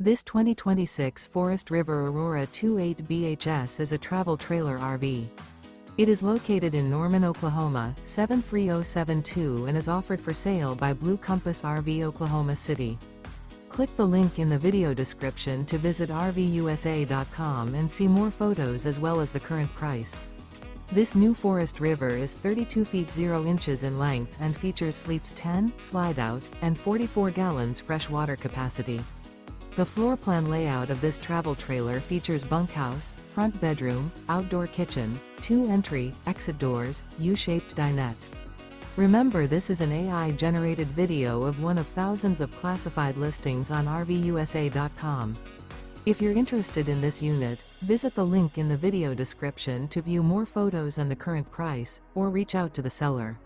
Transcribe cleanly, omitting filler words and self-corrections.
This 2026 Forest River Aurora 28 BHS is a travel trailer RV. It is located in Norman, Oklahoma, 73072 and is offered for sale by Blue Compass RV Oklahoma City. Click the link in the video description to visit RVUSA.com and see more photos as well as the current price. This new Forest River is 32 feet 0 inches in length and features sleeps 10, slide-out, and 44 gallons fresh water capacity. The floor plan layout of this travel trailer features bunkhouse, front bedroom, outdoor kitchen, 2 entry, exit doors, U-shaped dinette. Remember, this is an AI-generated video of one of thousands of classified listings on RVUSA.com. If you're interested in this unit, visit the link in the video description to view more photos and the current price, or reach out to the seller.